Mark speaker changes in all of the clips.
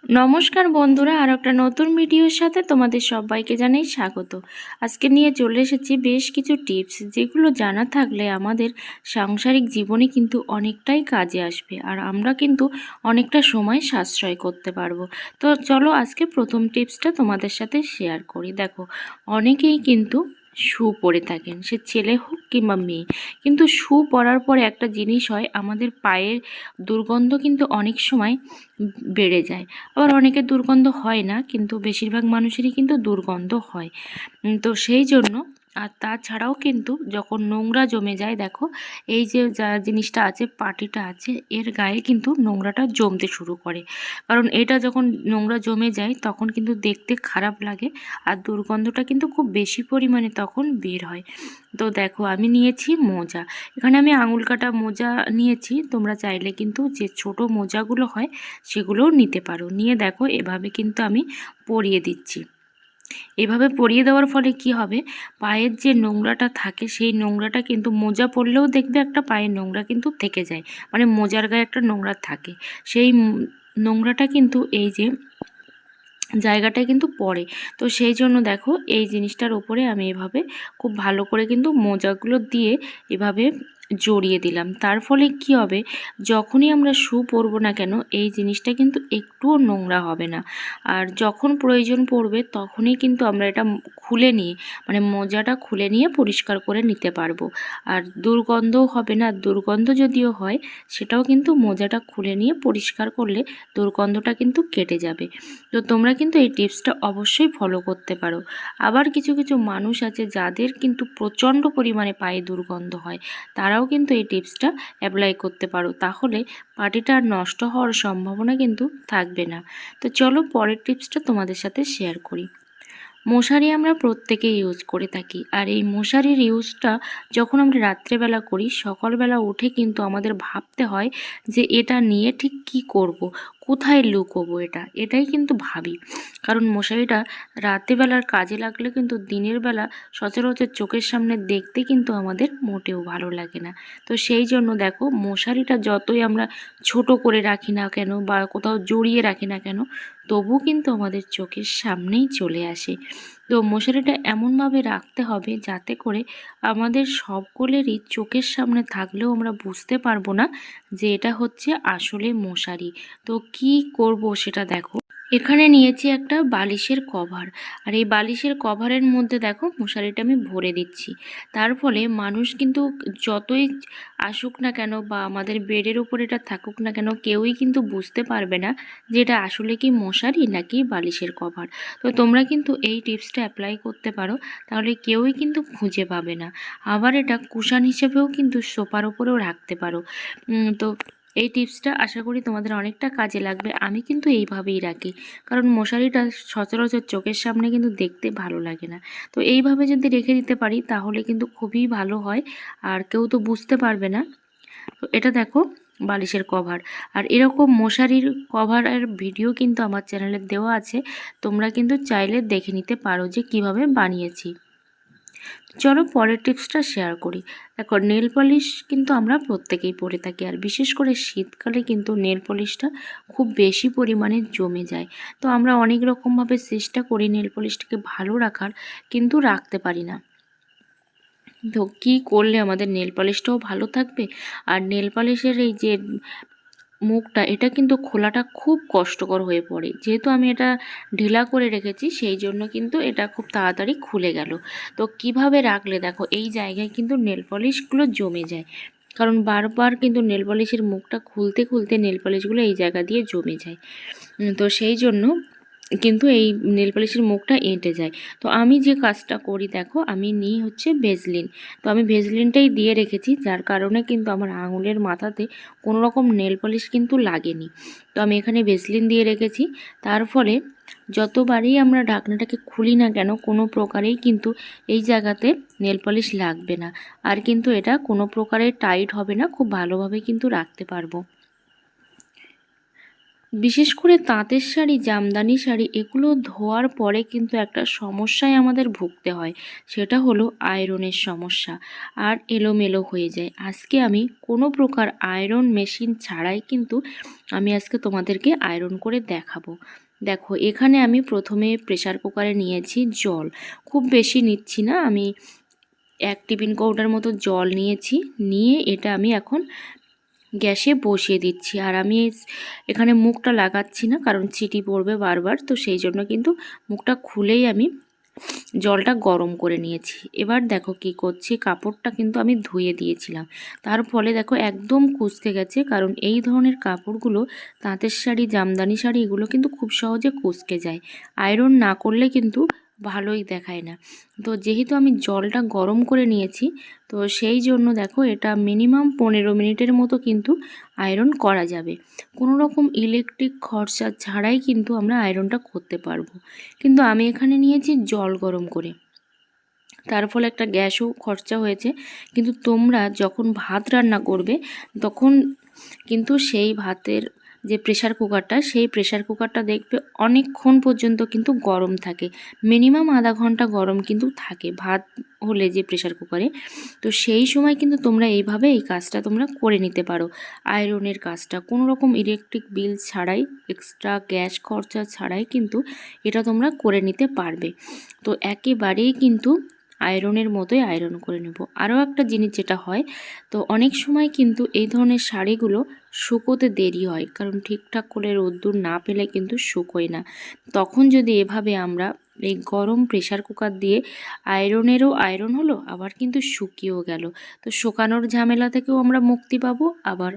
Speaker 1: নমস্কার বন্ধুরা, আর একটা নতুন ভিডিওর সাথে তোমাদের সবাইকে জানাই স্বাগত। আজকে নিয়ে চলে এসেছি বেশ কিছু টিপস, যেগুলো জানা থাকলে আমাদের সাংসারিক জীবনে কিন্তু অনেকটাই কাজে আসবে, আর আমরা কিন্তু অনেকটা সময় সাশ্রয় করতে পারবো। তো চলো আজকে প্রথম টিপসটা তোমাদের সাথে শেয়ার করি। দেখো, অনেকেই কিন্তু শু পরে থাকেন, সে ছেলে হোক কিংবা মেয়ে, কিন্তু শু পরার পরে একটা জিনিস হয়, আমাদের পায়ের দুর্গন্ধ কিন্তু অনেক সময় বেড়ে যায়। আবার অনেকের দুর্গন্ধ হয় না, কিন্তু বেশিরভাগ মানুষেরই কিন্তু দুর্গন্ধ হয়। তো সেই জন্য, আর তাছাড়াও কিন্তু যখন নোংরা জমে যায়, দেখো এই যে যা জিনিসটা আছে, পাটিটা আছে, এর গায়ে কিন্তু নোংরাটা জমতে শুরু করে। কারণ এটা যখন নোংরা জমে যায় তখন কিন্তু দেখতে খারাপ লাগে, আর দুর্গন্ধটা কিন্তু খুব বেশি পরিমাণে তখন বের হয়। তো দেখো, আমি নিয়েছি মোজা। এখানে আমি আঙুল কাটা মোজা নিয়েছি, তোমরা চাইলে কিন্তু যে ছোট মোজাগুলো হয় সেগুলোও নিতে পারো। নিয়ে দেখো, এভাবে কিন্তু আমি পরিয়ে দিচ্ছি। এভাবে পরিয়ে দেওয়ার ফলে কি হবে, পায়ের যে নোংরাটা থাকে সেই নোংরাটা কিন্তু, মোজা পরলেও দেখবে একটা পায়ের নোংরা কিন্তু থেকে যায়, মানে মোজার গায়ে একটা নোংরা থাকে, সেই নোংরাটা কিন্তু এই যে জায়গাটায় কিন্তু পড়ে। তো সেই জন্য দেখো, এই জিনিসটার ওপরে আমি এভাবে খুব ভালো করে কিন্তু মোজাগুলো দিয়ে এভাবে জড়িয়ে দিলাম। তার ফলে কি হবে, যখনই আমরা শু পরবো না কেন, এই জিনিসটা কিন্তু একটুও নোংরা হবে না। আর যখন প্রয়োজন পড়বে তখনই কিন্তু আমরা এটা খুলে নিয়ে, মানে মোজাটা খুলে নিয়ে পরিষ্কার করে নিতে পারবো। আর দুর্গন্ধও হবে না। দুর্গন্ধ যদিও হয়, সেটাও কিন্তু মোজাটা খুলে নিয়ে পরিষ্কার করলে দুর্গন্ধটা কিন্তু কেটে যাবে। তো তোমরা কিন্তু এই টিপসটা অবশ্যই ফলো করতে পারো। আবার কিছু কিছু মানুষ আছে যাদের কিন্তু প্রচণ্ড পরিমাণে পায়ে দুর্গন্ধ হয়, তারাও কিন্তু এই টিপসটা অ্যাপ্লাই করতে পারো, তাহলে পাটিটা আর নষ্ট হওয়ার সম্ভাবনা কিন্তু থাকবে না। তো চলো পরের টিপসটা তোমাদের সাথে শেয়ার করি। মশারি আমরা প্রত্যেকেই ইউজ করে থাকি, আর এই মশারির ইউজটা যখন আমরা রাত্রেবেলা করি, সকালবেলা উঠে কিন্তু আমাদের ভাবতে হয় যে এটা নিয়ে ঠিক কি করব, কোথায় লুকোবো, এটাই কিন্তু ভাবি। কারণ মশারিটা রাত্রেবেলার কাজে লাগলে কিন্তু দিনের বেলা সচরাচর চোখের সামনে দেখতে কিন্তু আমাদের মোটেও ভালো লাগে না। তো সেই জন্য দেখো, মশারিটা যতই আমরা ছোট করে রাখি না কেন বা কোথাও জড়িয়ে রাখি না কেন, তবু কিন্তু আমাদের চোখের সামনেই চলে আসে। তো মশারিটা এমনভাবে রাখতে হবে যাতে করে আমাদের সকলেরই চোখের সামনে থাকলেও আমরা বুঝতে পারবো না যে এটা হচ্ছে আসলে মশারি। তো কি করব সেটা দেখো। এখানে নিয়েছি একটা বালিশের কভার, আর এই বালিশের কভারের মধ্যে দেখো মশারিটা আমি ভরে দিচ্ছি। তার ফলে মানুষ কিন্তু যতই আসুক না কেন বা আমাদের বেডের উপর এটা থাকুক না কেন, কেউই কিন্তু বুঝতে পারবে না যে এটা আসলে কি মশারি নাকি বালিশের কভার। তো তোমরা কিন্তু এই টিপসটা অ্যাপ্লাই করতে পারো, তাহলে কেউই কিন্তু খুঁজে পাবে না। আবার এটা কুশন হিসেবেও কিন্তু সোফার উপরেও রাখতে পারো। তো এই টিপসটা আশা করি তোমাদের অনেকটা কাজে লাগবে। আমি কিন্তু এইভাবেই রাখি, কারণ মশারিটা সচরাচর চোখের সামনে কিন্তু দেখতে ভালো লাগে না। তো এইভাবে যদি রেখে দিতে পারি তাহলে কিন্তু খুবই ভালো হয়, আর কেউ তো বুঝতে পারবে না। তো এটা দেখো, বালিশের কভার। আর এরকম মশারির কভারের ভিডিও কিন্তু আমার চ্যানেলে দেওয়া আছে, তোমরা কিন্তু চাইলে দেখে নিতে পারো যে কিভাবে বানিয়েছি। চলো পরের টিপসটা শেয়ার করি। দেখো, নেল পলিশ কিন্তু আমরা প্রত্যেকেই পরে থাকি, আর বিশেষ করে শীতকালে কিন্তু নেল পলিশটা খুব বেশি পরিমাণে জমে যায়। তো আমরা অনেক রকমভাবে চেষ্টা করি নেল পলিশটাকে ভালো রাখার, কিন্তু রাখতে পারি না। তো কী করলে আমাদের নেল পলিশটাও ভালো থাকবে, আর নেল পলিশের এই যে মুখটা, এটা কিন্তু খোলাটা খুব কষ্টকর হয়ে পড়ে। যেহেতু আমি এটা ঢিলা করে রেখেছি, সেই জন্য কিন্তু এটা খুব তাড়াতাড়ি খুলে গেল। তো কিভাবে রাখলে, দেখো এই জায়গায় কিন্তু নেল পলিশগুলো জমে যায়, কারণ বারবার কিন্তু নেল পলিশের মুখটা খুলতে খুলতে নেল পলিশগুলো এই জায়গা দিয়ে জমে যায়। তো সেই জন্য কিন্তু এই নেল পলিশের মুখটা এঁটে যায়। তো আমি যে কাজটা করি, দেখো আমি নিই হচ্ছে ভেজলিন। তো আমি ভেজলিনটাই দিয়ে রেখেছি, যার কারণে কিন্তু আমার আঙুলের মাথাতে কোনো রকম নেল পলিশ কিন্তু লাগেনি। তো আমি এখানে ভেজলিন দিয়ে রেখেছি, তার ফলে যতবারই আমরা ঢাকনাটাকে খুলি না কেন, কোনো প্রকারেই কিন্তু এই জায়গাতে নেল পলিশ লাগবে না, আর কিন্তু এটা কোনো প্রকারে টাইট হবে না, খুব ভালোভাবে কিন্তু রাখতে পারবো। বিশেষ করে তাঁতের শাড়ি, জামদানি শাড়ি এগুলো ধোয়ার পরে কিন্তু একটা সমস্যায় আমাদের ভুগতে হয়, সেটা হলো আয়রনের সমস্যা, আর এলোমেলো হয়ে যায়। আজকে আমি কোনো প্রকার আয়রন মেশিন ছাড়াই কিন্তু আমি আজকে তোমাদেরকে আয়রন করে দেখাবো। দেখো, এখানে আমি প্রথমে প্রেসার কুকারে নিয়েছি জল, খুব বেশি নিচ্ছি না, আমি 1 টিফিন কৌটার মতো জল নিয়েছি। নিয়ে এটা আমি এখন গ্যাসে বসিয়ে দিচ্ছি। আর আমি এখানে মুখটা লাগাচ্ছি না, কারণ চিটি পড়বে বারবার, তো সেই জন্য কিন্তু মুখটা খুলেই আমি জলটা গরম করে নিয়েছি। এবার দেখো কি করছি, কাপড়টা কিন্তু আমি ধুয়ে দিয়েছিলাম, তার ফলে দেখো একদম কুঁচকে গেছে, কারণ এই ধরনের কাপড়গুলো তাঁতের শাড়ি, জামদানি শাড়ি এগুলো কিন্তু খুব সহজে কুঁচকে যায়, আয়রন না করলে কিন্তু ভালোই দেখায় না। তো যেহেতু আমি জলটা গরম করে নিয়েছি, তো সেই জন্য দেখো এটা মিনিমাম 15 মিনিটের মতো কিন্তু আয়রন করা যাবে। কোনো রকম ইলেকট্রিক খরচা ছাড়াই কিন্তু আমরা আয়রনটা করতে পারবো। কিন্তু আমি এখানে নিয়েছি জল গরম করে, তার ফলে একটা গ্যাসও খরচা হয়েছে। কিন্তু তোমরা যখন ভাত রান্না করবে তখন কিন্তু সেই ভাতের যে প্রেসার কুকারটা, সেই প্রেসার কুকারটা দেখবে অনেকক্ষণ পর্যন্ত কিন্তু গরম থাকে, মিনিমাম আধা ঘন্টা গরম কিন্তু থাকে ভাত হলে যে প্রেসার কুকারে। তো সেই সময় কিন্তু তোমরা এইভাবে এই কাজটা তোমরা করে নিতে পারো, আয়রনের কাজটা কোনো রকম ইলেকট্রিক বিল ছাড়াই, এক্সট্রা গ্যাস খরচা ছাড়াই কিন্তু এটা তোমরা করে নিতে পারবে। তো একেবারেই কিন্তু আয়রনের মতোই আয়রন করে নেব। আরও একটা জিনিস যেটা হয়, তো অনেক সময় কিন্তু এই ধরনের শাড়িগুলো শুকোতে দেরি হয়, কারণ ঠিকঠাক করে রোদ্দুর না পেলে কিন্তু শুকোয় না। তখন যদি এভাবে আমরা এই গরম প্রেসার কুকার দিয়ে আয়রনেরও আয়রন হলো, আবার কিন্তু শুকিয়েও গেল, তো শুকানোর ঝামেলা থেকেও আমরা মুক্তি পাবো, আবার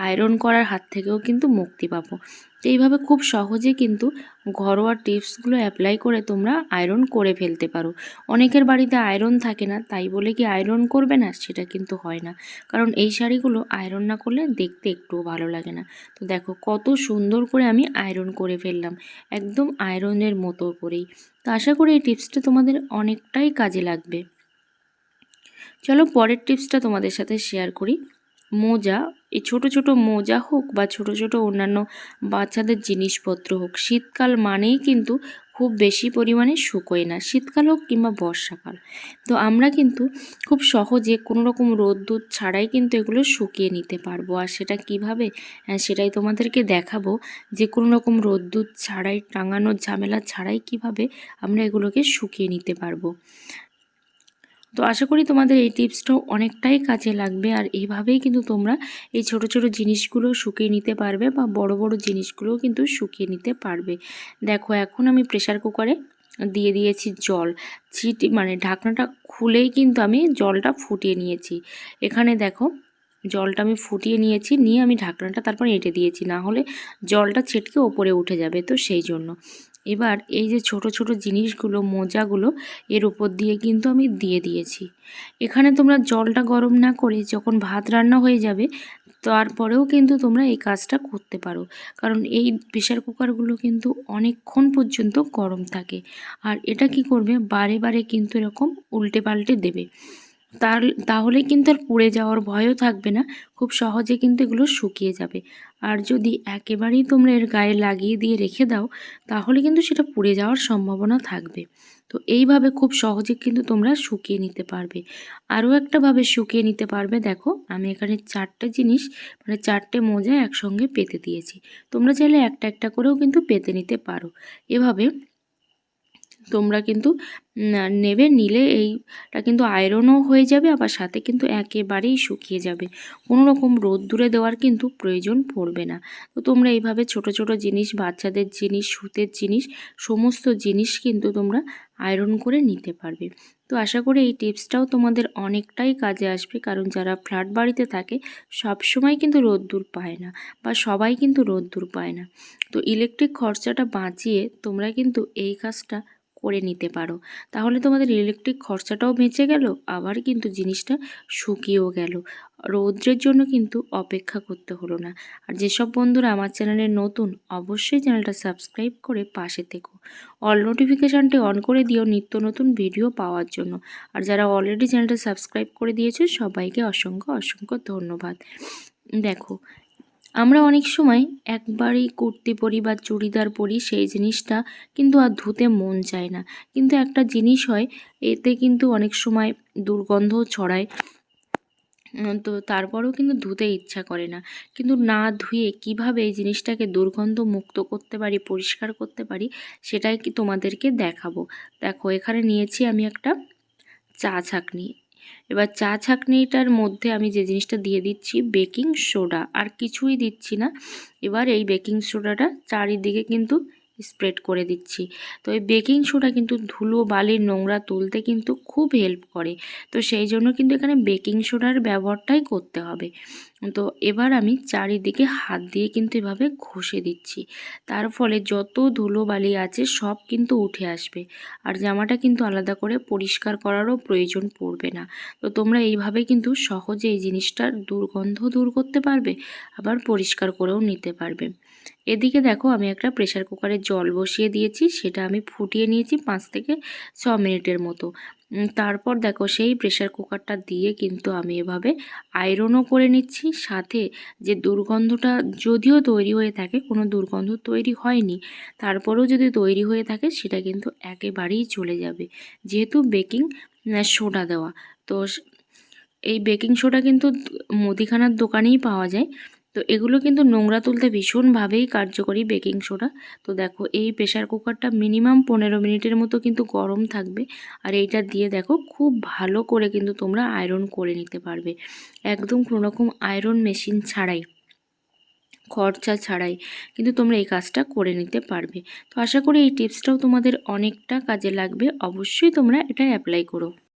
Speaker 1: আয়রন করার হাত থেকেও কিন্তু মুক্তি পাবো। তো এইভাবে খুব সহজে কিন্তু ঘরোয়া টিপসগুলো অ্যাপ্লাই করে তোমরা আয়রন করে ফেলতে পারো। অনেকের বাড়িতে আয়রন থাকে না, তাই বলে কি আয়রন করবে না, সেটা কিন্তু হয় না, কারণ এই শাড়িগুলো আয়রন না করলে দেখতে একটুও ভালো লাগে না। তো দেখো কত সুন্দর করে আমি আয়রন করে ফেললাম, একদম আয়রনের মতো করেই। তো আশা করি এই টিপসটা তোমাদের অনেকটাই কাজে লাগবে। চলো পরের টিপসটা তোমাদের সাথে শেয়ার করি। মোজা, এই ছোট ছোট মোজা হোক বা ছোট ছোট অন্যান্য বাচ্চাদের জিনিসপত্র হোক, শীতকাল মানেই কিন্তু খুব বেশি পরিমাণে শুকোয় না, শীতকাল হোক কিংবা বর্ষাকাল। তো আমরা কিন্তু খুব সহজে কোনো রকম রোদ্দুর ছাড়াই কিন্তু এগুলো শুকিয়ে নিতে পারবো। আর সেটা কিভাবে, সেটাই তোমাদেরকে দেখাবো, যে কোনো রকম রোদ্দুর ছাড়াই, টাঙানোর ঝামেলা ছাড়াই কিভাবে আমরা এগুলোকে শুকিয়ে নিতে পারবো। তো আশা করি তোমাদের এই টিপসটাও অনেকটাই কাজে লাগবে, আর এইভাবেই কিন্তু তোমরা এই ছোট ছোট জিনিসগুলো শুকিয়ে নিতে পারবে, বা বড় বড় জিনিসগুলোও কিন্তু শুকিয়ে নিতে পারবে। দেখো এখন আমি প্রেসার কুকারে দিয়ে দিয়েছি জল, মানে ঢাকনাটা খুলেই কিন্তু আমি জলটা ফুটিয়ে নিয়েছি। এখানে দেখো জলটা আমি ফুটিয়ে নিয়েছি, নিয়ে আমি ঢাকনাটা তারপর এঁটে দিয়েছি, না হলে জলটা ছিটকে ওপরে উঠে যাবে, তো সেই জন্য। এবার এই যে ছোট ছোট জিনিসগুলো, মোজাগুলো এর উপর দিয়ে কিন্তু আমি দিয়ে দিয়েছি। এখানে তোমরা জলটা গরম না করে যখন ভাত রান্না হয়ে যাবে তারপরেও কিন্তু তোমরা এই কাজটা করতে পারো, কারণ এই প্রেসার কুকারগুলো কিন্তু অনেকক্ষণ পর্যন্ত গরম থাকে। আর এটা কি করবে, বারে বারে কিন্তু এরকম উল্টে পাল্টে দেবে, তাহলে কিন্তু আর পুড়ে যাওয়ার ভয়ও থাকবে না, খুব সহজে কিন্তু এগুলো শুকিয়ে যাবে। আর যদি একেবারেই তোমরা এর গায়ে লাগিয়ে দিয়ে রেখে দাও, তাহলে কিন্তু সেটা পুড়ে যাওয়ার সম্ভাবনা থাকবে। তো এইভাবে খুব সহজে কিন্তু তোমরা শুকিয়ে নিতে পারবে। আরও একটাভাবে শুকিয়ে নিতে পারবে, দেখো আমি এখানে 4টে জিনিস, মানে 4টে মোজা একসঙ্গে পেতে দিয়েছি। তোমরা চাইলে একটা একটা করেও কিন্তু পেতে নিতে পারো। এভাবে তোমরা কিন্তু নেবে, নিলে এইটা কিন্তু আয়রনও হয়ে যাবে, আবার সাথে কিন্তু একেবারেই শুকিয়ে যাবে, কোনো রকম রোদ্দুরে দেওয়ার কিন্তু প্রয়োজন পড়বে না। তো তোমরা এইভাবে ছোট ছোট জিনিস, বাচ্চাদের জিনিস, সুতের জিনিস, সমস্ত জিনিস কিন্তু তোমরা আয়রন করে নিতে পারবে। তো আশা করি এই টিপসটাও তোমাদের অনেকটাই কাজে আসবে, কারণ যারা ফ্ল্যাট বাড়িতে থাকে সব সময় কিন্তু রোদ্দুর পায় না, বা সবাই কিন্তু রোদ্দুর পায় না। তো ইলেকট্রিক খরচাটা বাঁচিয়ে তোমরা কিন্তু এই কাজটা করে নিতে পারো, তাহলে তোমাদের ইলেকট্রিক খরচাটাও বেঁচে গেল, আবার কিন্তু জিনিসটা শুকিয়েও গেল, রৌদ্রের জন্য কিন্তু অপেক্ষা করতে হলো না। আর যেসব বন্ধুরা আমার চ্যানেলে নতুন, অবশ্যই চ্যানেলটা সাবস্ক্রাইব করে পাশে থেকো, অল নোটিফিকেশানটি অন করে দিও নিত্য নতুন ভিডিও পাওয়ার জন্য। আর যারা অলরেডি চ্যানেলটা সাবস্ক্রাইব করে দিয়েছে সবাইকে অসংখ্য অসংখ্য ধন্যবাদ। দেখো আমরা অনেক সময় একবারই কুর্তি পরি বা চুড়িদার পরি, সেই জিনিসটা কিন্তু আর ধুতে মন চায় না। কিন্তু একটা জিনিস হয়, এতে কিন্তু অনেক সময় দুর্গন্ধও ছড়ায়। তো তারপরেও কিন্তু ধুতে ইচ্ছা করে না। কিন্তু না ধুয়ে কিভাবে এই জিনিসটাকে দুর্গন্ধ মুক্ত করতে পারি, পরিষ্কার করতে পারি, সেটাই কি তোমাদেরকে দেখাবো। দেখো, এখানে নিয়েছি আমি একটা চা ছাঁকনি। এবার চা ছাঁকনিটার মধ্যে আমি যে জিনিসটা দিয়ে দিচ্ছি বেকিং সোডা, আর কিছুই দিচ্ছি না। এবার এই বেকিং সোডাটা চারিদিকে কিন্তু স্প্রেড করে দিচ্ছি। তো এই বেকিং সোডা কিন্তু ধুলো বালির নোংরা তুলতে কিন্তু খুব হেল্প করে। তো সেই জন্য কিন্তু এখানে বেকিং সোডার ব্যবহারটাই করতে হবে। তো এবার আমি চারিদিকে হাত দিয়ে কিন্তু এভাবে ঘষে দিচ্ছি। তার ফলে যত ধুলো বালি আছে সব কিন্তু উঠে আসবে, আর জামাটা কিন্তু আলাদা করে পরিষ্কার করারও প্রয়োজন পড়বে না। তো তোমরা এইভাবে কিন্তু সহজে এই জিনিসটার দুর্গন্ধ দূর করতে পারবে, আবার পরিষ্কার করেও নিতে পারবে। এদিকে দেখো, আমি একটা প্রেসার কুকারে জল বসিয়ে দিয়েছি, সেটা আমি ফুটিয়ে নিয়েছি 5 থেকে 6 মিনিটের মতো। তারপর দেখো, সেই প্রেসার কুকারটা দিয়ে কিন্তু আমি এভাবে আয়রনও করে নিচ্ছি। সাথে যে দুর্গন্ধটা যদিও তৈরি হয়ে থাকে, কোনো দুর্গন্ধ তৈরি হয়নি, তারপরেও যদি তৈরি হয়ে থাকে সেটা কিন্তু একেবারেই চলে যাবে, যেহেতু বেকিং সোডা দেওয়া। তো এই বেকিং সোডা কিন্তু মুদিখানার দোকানেই পাওয়া যায়। তো এগুলো কিন্তু নোংরা তুলতে ভীষণভাবেই কার্যকরী বেকিং সোডা। তো দেখো, এই প্রেসার কুকারটা মিনিমাম 15 মিনিটের মতো কিন্তু গরম থাকবে, আর এইটা দিয়ে দেখো খুব ভালো করে কিন্তু তোমরা আয়রন করে নিতে পারবে, একদম কোনো রকম আয়রন মেশিন ছাড়াই, খরচা ছাড়াই কিন্তু তোমরা এই কাজটা করে নিতে পারবে। তো আশা করি এই টিপসটাও তোমাদের অনেকটা কাজে লাগবে। অবশ্যই তোমরা এটা অ্যাপ্লাই করো।